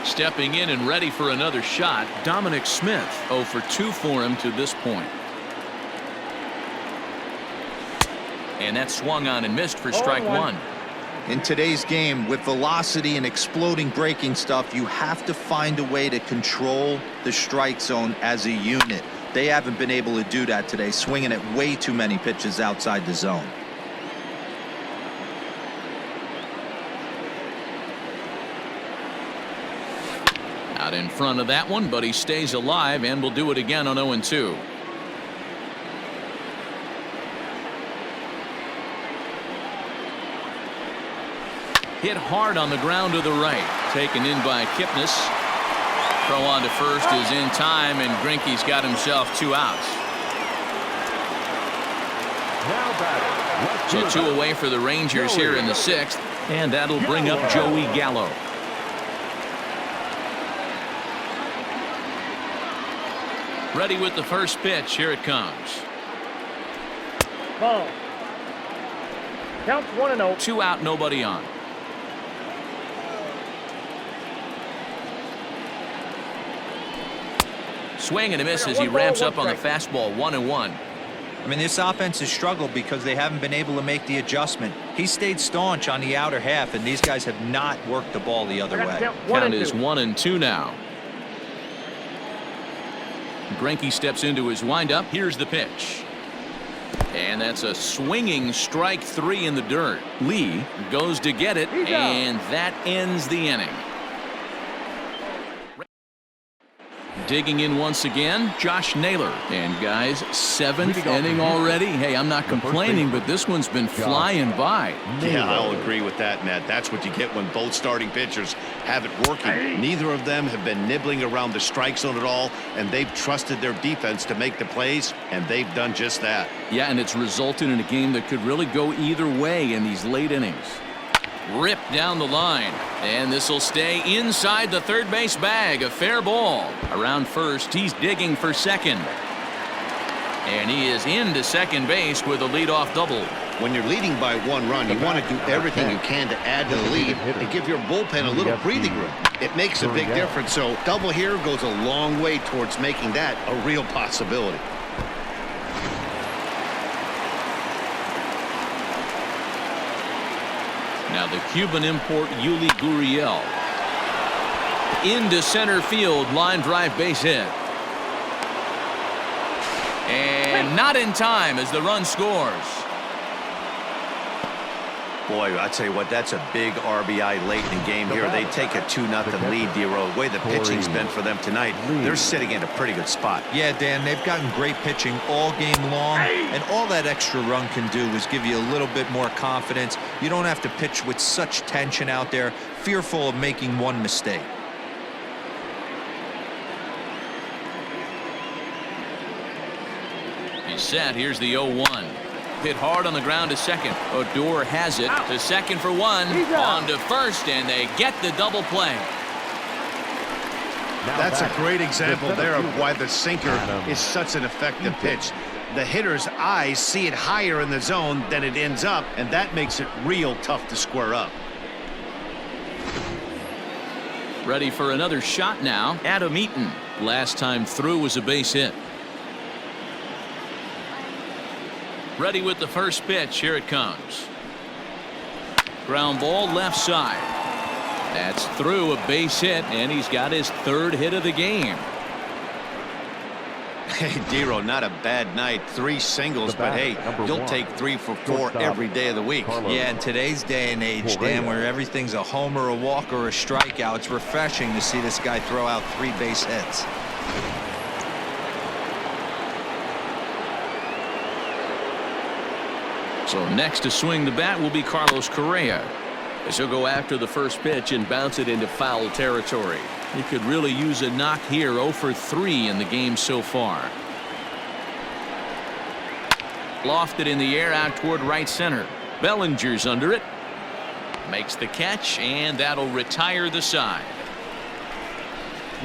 Stepping in and ready for another shot, Dominic Smith. 0 for 2 for him to this point. And that swung on and missed for strike 1. In today's game, with velocity and exploding breaking stuff, you have to find a way to control the strike zone as a unit. They haven't been able to do that today, swinging at way too many pitches outside the zone. Out in front of that one, but he stays alive and will do it again on 0-2. Hit hard on the ground to the right. Taken in by Kipnis. Throw on to first is in time, and Greinke's got himself 2 outs. So 2 away for the Rangers here in the 6th, and that'll bring up Joey Gallo. Ready with the first pitch. Here it comes. Ball. Counts 1-0. 2 out, nobody on. Swing and a miss as he ramps up on the fastball. 1-1. I mean, this offense has struggled because they haven't been able to make the adjustment. He stayed staunch on the outer half, and these guys have not worked the ball the other way. Count is 1-2 now. Greinke steps into his windup. Here's the pitch. And that's a swinging strike 3 in the dirt. Lee goes to get it, and that ends the inning. Digging in once again, Josh Naylor. And guys, 7th inning already. Hey, I'm not complaining, but this one's been flying by. Yeah, I'll agree with that, Matt. That's what you get when both starting pitchers have it working. Neither of them have been nibbling around the strike zone at all, and they've trusted their defense to make the plays, and they've done just that. Yeah, and it's resulted in a game that could really go either way in these late innings. Ripped down the line, and this will stay inside the third base bag. A fair ball. Around first, he's digging for second. And he is into second base with a leadoff double. When you're leading by 1 run, you want to do everything you can to add to the lead and give your bullpen a little breathing room. It makes a big difference, so double here goes a long way towards making that a real possibility. Now the Cuban import Yuli Gurriel. Into center field, line drive base hit. And not in time as the run scores. Boy, I tell you what, that's a big RBI late in the game here. They take a 2-0 lead, D-Row. The way the pitching's been for them tonight, they're sitting in a pretty good spot. Yeah, Dan, they've gotten great pitching all game long, and all that extra run can do is give you a little bit more confidence. You don't have to pitch with such tension out there, fearful of making one mistake. He's set. Here's the 0-1. Hit hard on the ground to second. Odor has it to second for 1. On to first, and they get the double play. That's a batting, great example the center there of fielder, why the sinker Adam is such an effective Eaton. pitch. The hitter's eyes see it higher in the zone than it ends up, and that makes it real tough to square up. Ready for another shot now, Adam Eaton. Last time through was a base hit. Ready with the first pitch. Here it comes. Ground ball left side. That's through, a base hit, and he's got his third hit of the game. Hey, Dero, not a bad night. 3 singles, The but batter, hey, number you'll 1, take 3 for 4 shortstop, every day of the week. Carlos. Yeah, in today's day and age, Dan, where everything's a homer, a walk, or a strikeout, it's refreshing to see this guy throw out 3 base hits. So next to swing the bat will be Carlos Correa, as he'll go after the first pitch and bounce it into foul territory. He could really use a knock here. 0 for 3 in the game so far. Lofted in the air out toward right center. Bellinger's under it. Makes the catch, and that'll retire the side.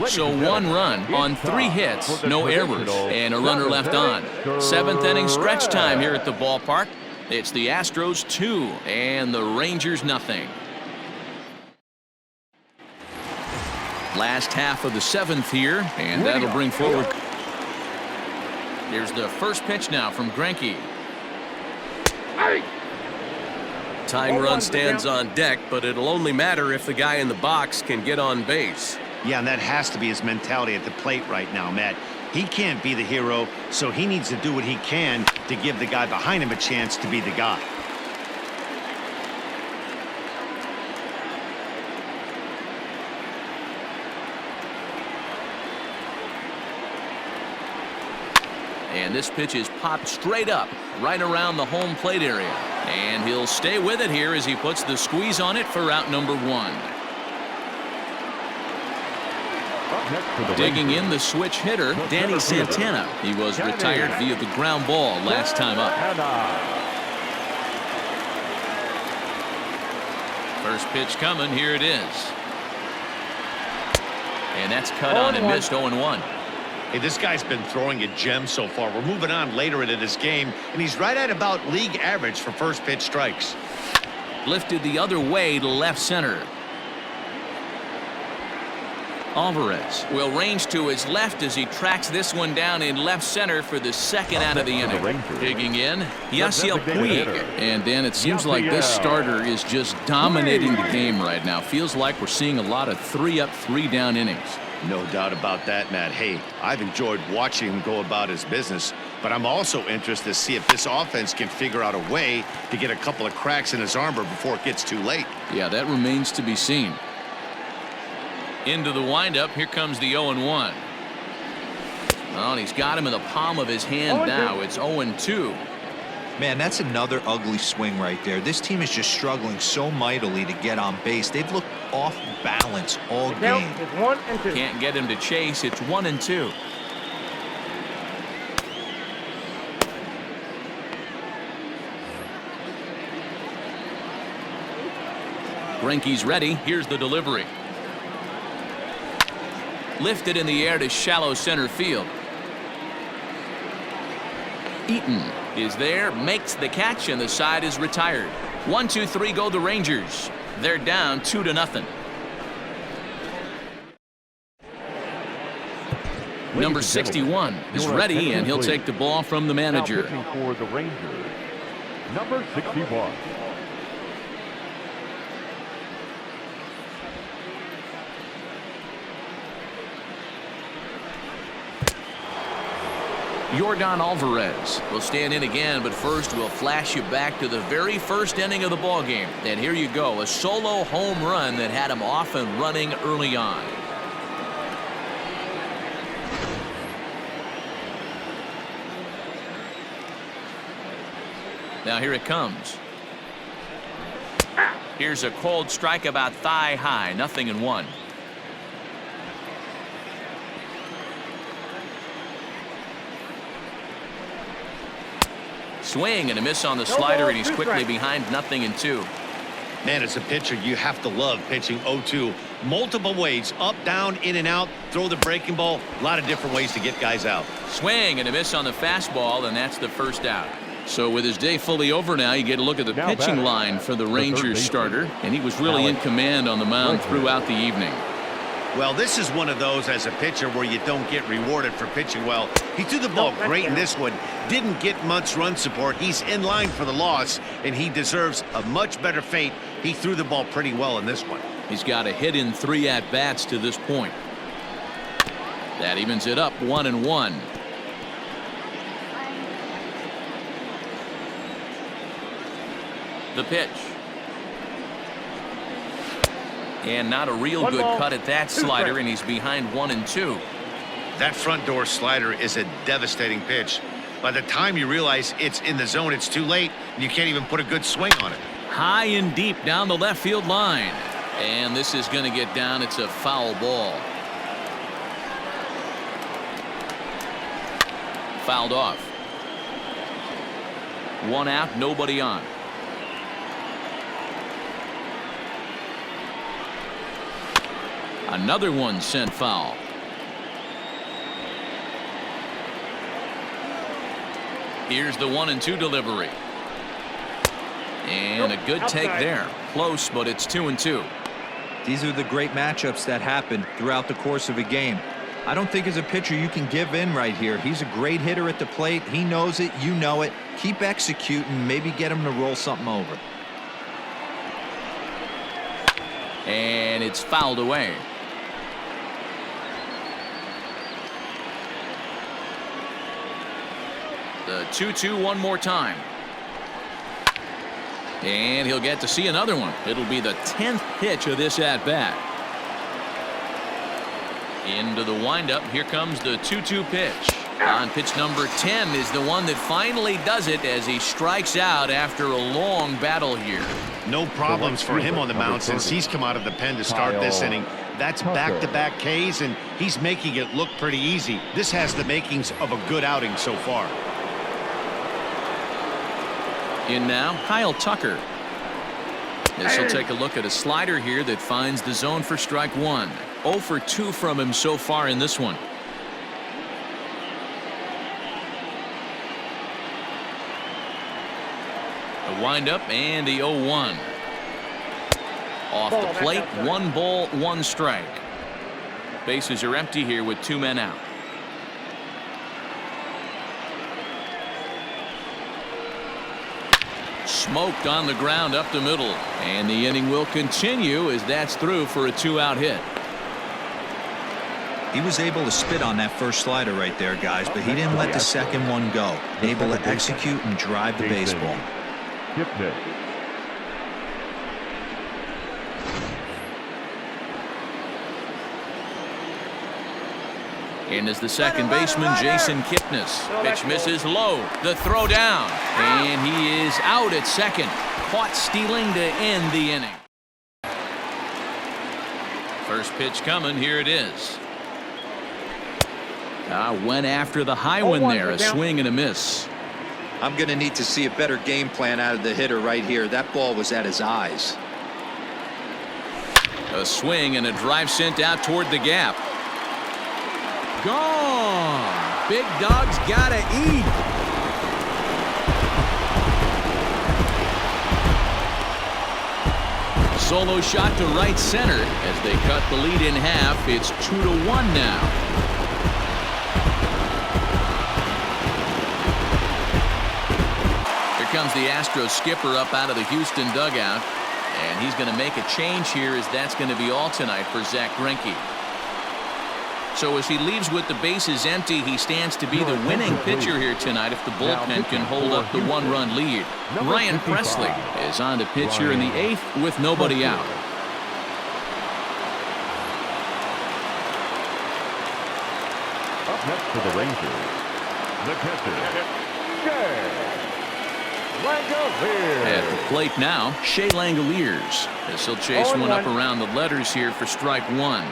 So 1 run on 3 hits, no errors, and a runner left on. 7th inning stretch time here at the ballpark. It's the Astros 2 and the Rangers nothing. Last half of the 7th here, and that'll bring forward. Here's the first pitch now from Greinke. Tying run stands on deck, but it'll only matter if the guy in the box can get on base. Yeah, and that has to be his mentality at the plate right now, Matt. He can't be the hero, so he needs to do what he can to give the guy behind him a chance to be the guy. And this pitch is popped straight up, right around the home plate area. And he'll stay with it here as he puts the squeeze on it for out number 1. Digging in the switch hitter, Danny Santana. He was retired via the ground ball last time up. First pitch coming. Here it is. And that's cut on and missed. 0-1. Hey, this guy's been throwing a gem so far. We're moving on later into this game, and he's right at about league average for first pitch strikes. Lifted the other way to left center. Alvarez will range to his left as he tracks this one down in left center for the second out of the inning. Digging in, Yasiel Puig. And then it seems like this starter is just dominating the game right now. Feels like we're seeing a lot of 3-up, 3-down innings. No doubt about that, Matt. Hey, I've enjoyed watching him go about his business, but I'm also interested to see if this offense can figure out a way to get a couple of cracks in his armor before it gets too late. Yeah, that remains to be seen. Into the windup. Here comes the 0-1. Oh, and he's got him in the palm of his hand now. It's 0-2. Man, that's another ugly swing right there. This team is just struggling so mightily to get on base. They've looked off balance all game. It's 1 and 2. Can't get him to chase. It's 1-2. Greinke's ready. Here's the delivery. Lifted in the air to shallow center field. Eaton is there, makes the catch, and the side is retired. 1-2-3 go the Rangers. They're down 2-0. Number 61 is ready, and he'll take the ball from the manager. Now pitching for the Rangers, number 61. Yordan Alvarez will stand in again, but first we'll flash you back to the very first inning of the ball game. And here you go, a solo home run that had him off and running early on. Now here it comes. Here's a cold strike about thigh high, 0-1. Swing and a miss on the slider, and he's quickly behind 0-2. Man, as a pitcher, you have to love pitching 0-2 multiple ways, up, down, in and out, throw the breaking ball, a lot of different ways to get guys out. Swing and a miss on the fastball, and that's the first out. So with his day fully over now, you get a look at the Now pitching batting, line for the the Rangers third baseman, starter, and he was really in command on the mound throughout the evening. Well, this is one of those as a pitcher where you don't get rewarded for pitching well. He threw the ball great in this one, didn't get much run support. He's in line for the loss, and he deserves a much better fate. He threw the ball pretty well in this one. He's got a hit in 3 at-bats to this point. That evens it up 1-1. The pitch. And not a real One good ball, cut at that 2 slider, strikes. and he's behind 1-2. That front door slider is a devastating pitch. By the time you realize it's in the zone, it's too late, and you can't even put a good swing on it. High and deep down the left field line. And this is going to get down. It's a foul ball. Fouled off. 1 out, nobody on. Another one sent foul. Here's the 1-2 delivery. And a good take there. Close, but it's 2-2. These are the great matchups that happen throughout the course of a game. I don't think as a pitcher you can give in right here. He's a great hitter at the plate. He knows it. You know it. Keep executing. Maybe get him to roll something over. And it's fouled away. The 2-2 one more time. And he'll get to see another one. It'll be the 10th pitch of this at-bat. Into the windup. Here comes the 2-2 pitch. On pitch number 10 is the one that finally does it as he strikes out after a long battle here. No problems for him on the mound since he's come out of the pen to start this inning. That's back-to-back Ks, and he's making it look pretty easy. This has the makings of a good outing so far. In now, Kyle Tucker. This will take a look at a slider here that finds the zone for strike 1. 0 for 2 from him so far in this one. A windup and the 0-1. Off the plate, 1 ball, 1 strike. Bases are empty here with 2 men out. Smoked on the ground up the middle, and the inning will continue as that's through for a 2-out hit. He was able to spit on that first slider right there, guys, but he didn't let the second one go. Able to execute and drive the baseball. Kipnis. And as the second baseman, Jason Kipnis. Pitch misses low. The throw down. And he is out at second. Caught stealing to end the inning. First pitch coming. Here it is. Went after the high one there. A swing and a miss. I'm going to need to see a better game plan out of the hitter right here. That ball was at his eyes. A swing and a drive sent out toward the gap. Gone. Big dog's gotta eat. Solo shot to right center as they cut the lead in half. It's 2-1 now. Here comes the Astros skipper up out of the Houston dugout, and he's going to make a change here as that's going to be all tonight for Zach Greinke. So as he leaves with the bases empty, he stands to be the winning pitcher here tonight if the bullpen can hold up the 1-run lead. Ryan Presley is on to pitch here in the 8th with nobody out. Up next for the Rangers, the catcher, Langoliers. At the plate now, Shea Langoliers, as he'll chase one up around the letters here for strike 1.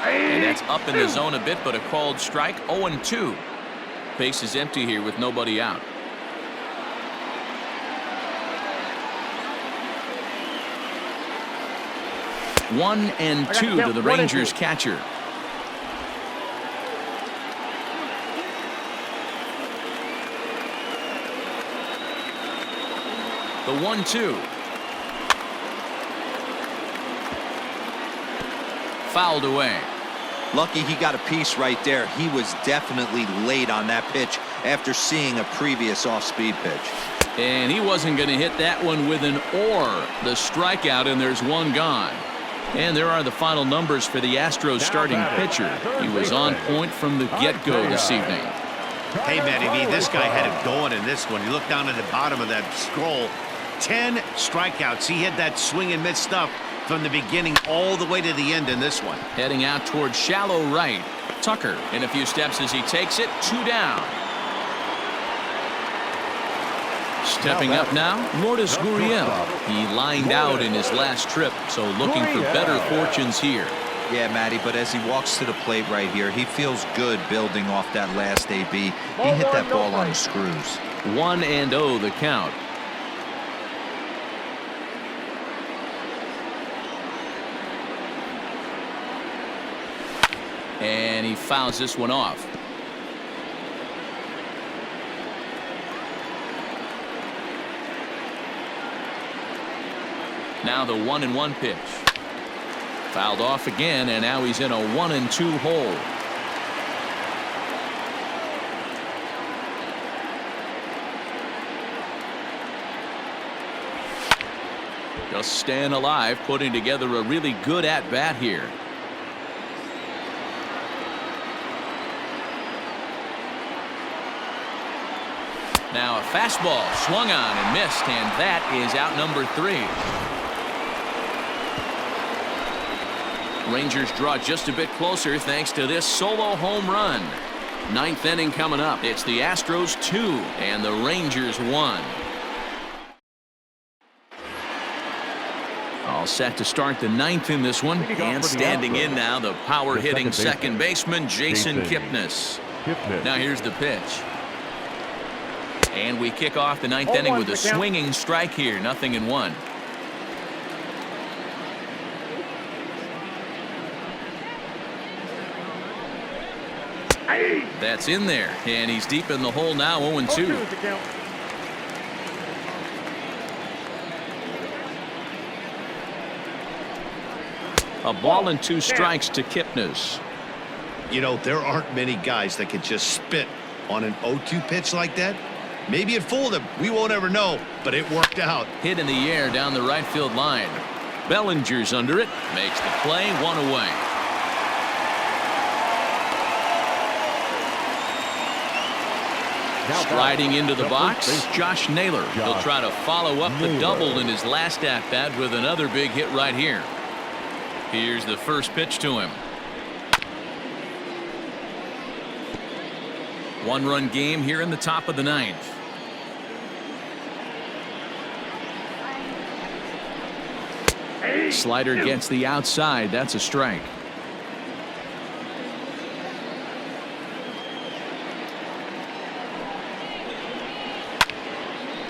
And That's up in the zone a bit, but a called strike. 0-2. Base is empty here with nobody out. 1-2 to the Rangers catcher. The 1-2. Fouled away. Lucky he got a piece right there. He was definitely late on that pitch after seeing a previous off-speed pitch. And he wasn't going to hit that one with an or. The strikeout, and there's one gone. And there are the final numbers for the Astros starting pitcher. He was on point from the get-go this evening. Hey, Matty V, this guy had it going in this one. You look down at the bottom of that scroll. 10 strikeouts. He had that swing and miss stuff from the beginning all the way to the end in this one. Heading out towards shallow right. Tucker in a few steps as he takes it. 2 down. Stepping up now, Lourdes Gurriel. He lined out in his last trip, so looking for better fortunes here. Yeah, Matty, but as he walks to the plate right here, he feels good building off that last AB. He hit that ball on the screws. 1-0 the count. And he fouls this one off. Now the 1-1 pitch. Fouled off again, and now he's in a 1-2 hole. Just staying alive, putting together a really good at-bat here. Now a fastball swung on and missed, and that is out number 3. Rangers draw just a bit closer thanks to this solo home run. 9th inning coming up. It's the Astros 2 and the Rangers 1. All set to start the 9th in this one. And standing in now, the power hitting second baseman Jason Kipnis. Now here's the pitch. And we kick off the 9th inning with a swinging strike here. 0-1. That's in there, and he's deep in the hole now. 0-2. A ball and 2 strikes to Kipnis. You know, there aren't many guys that can just spit on an 0-2 pitch like that. Maybe it fooled him. We won't ever know, but it worked out. Hit in the air down the right field line. Bellinger's under it. Makes the play. 1 away. Sliding into the box, Josh Naylor. He'll try to follow up the double in his last at-bat with another big hit right here. Here's the first pitch to him. 1-run game here in the top of the 9th. Slider gets the outside. That's a strike.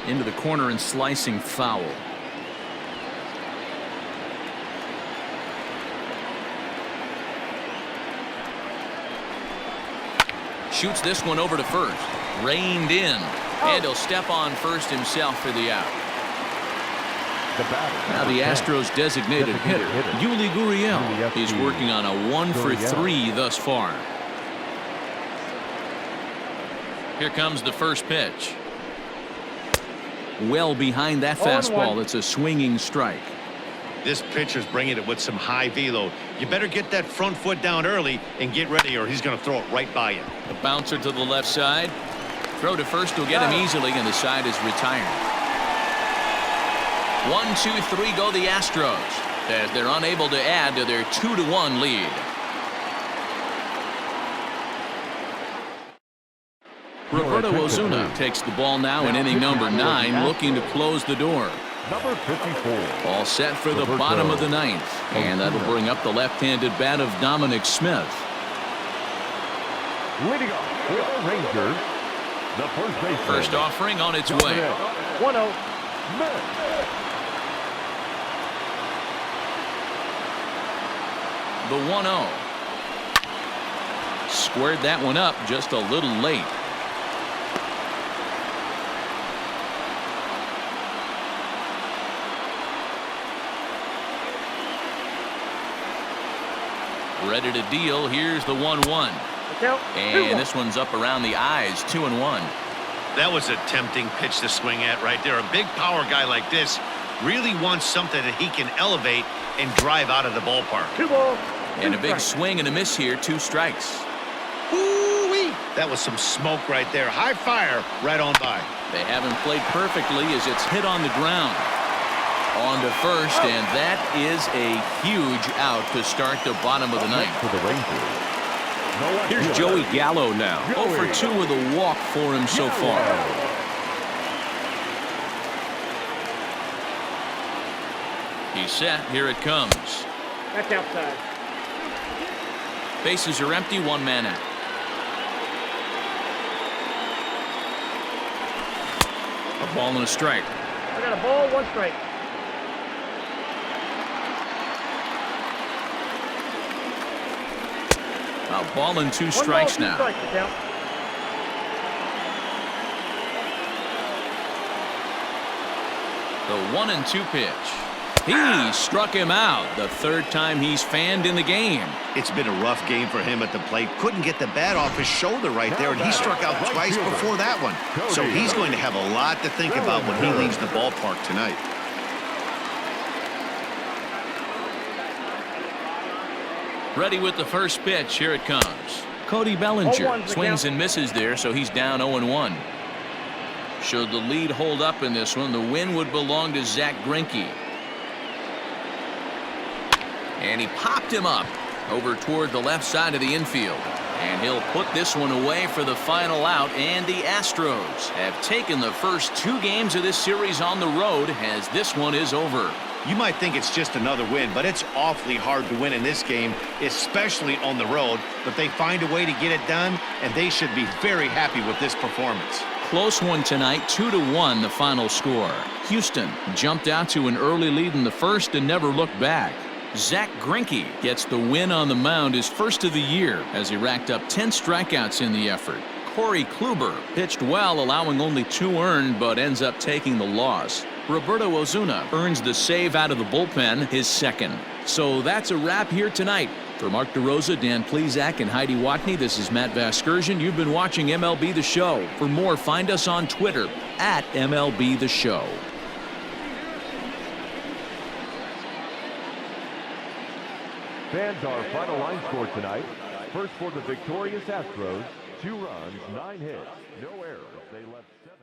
Into the corner and slicing foul. Shoots this one over to first. Reined in. And he'll step on first himself for the out. Now the Astros designated hitter, Yuli Gurriel. He's working on a 1 for 3 thus far. Here comes the first pitch. Well behind that fastball. It's a swinging strike. This pitcher's bringing it with some high velo. You better get that front foot down early and get ready, or he's going to throw it right by you. The bouncer to the left side. Throw to first will get him easily, and the side is retired. 1, 2, 3 go the Astros as they're unable to add to their 2-1 lead. Roberto Ozuna takes the ball now in inning number 9, looking to close the door. Number 54. All set for the bottom of the 9th, and that'll bring up the left-handed bat of Dominic Smith. Leading off for the Rangers, the first baseman. First offering on its way. 1-0. The 1-0. Squared that one up just a little late. Ready to deal. Here's the 1-1. And this one's up around the eyes, 2-1. That was a tempting pitch to swing at right there. A big power guy like this really wants something that he can elevate and drive out of the ballpark. 2 balls. And a big swing and a miss here, 2 strikes. Ooh-wee. That was some smoke right there. High fire right on by. They haven't played perfectly as it's hit on the ground. On to first, and that is a huge out to start the bottom of the ninth. For the Rangers. Here's Joey Gallo now. 0 for 2 with a walk for him so far. He's set. Here it comes. That's outside. Bases are empty. 1 man out. A ball and a strike. I got a ball, 1 strike. A ball and 2 strikes now. The 1-2 pitch. He struck him out the 3rd time he's fanned in the game. It's been a rough game for him at the plate. Couldn't get the bat off his shoulder right there, and he struck out twice before that one. So he's going to have a lot to think about when he leaves the ballpark tonight. Ready with the first pitch. Here it comes. Cody Bellinger swings and misses there, so he's down 0-1. Should the lead hold up in this one, the win would belong to Zach Greinke. And he popped him up over toward the left side of the infield. And he'll put this one away for the final out. And the Astros have taken the first 2 games of this series on the road as this one is over. You might think it's just another win, but it's awfully hard to win in this game, especially on the road. But they find a way to get it done, and they should be very happy with this performance. Close one tonight, 2-1 the final score. Houston jumped out to an early lead in the first and never looked back. Zach Greinke gets the win on the mound, his first of the year, as he racked up 10 strikeouts in the effort. Corey Kluber pitched well, allowing only 2 earned, but ends up taking the loss. Roberto Ozuna earns the save out of the bullpen, his 2nd. So that's a wrap here tonight. For Mark DeRosa, Dan Plesac, and Heidi Watney, this is Matt Vasgersian. You've been watching MLB The Show. For more, find us on Twitter at MLB The Show. Fans, our final line score tonight. First for the victorious Astros, 2 runs, 9 hits, no errors. They left 7.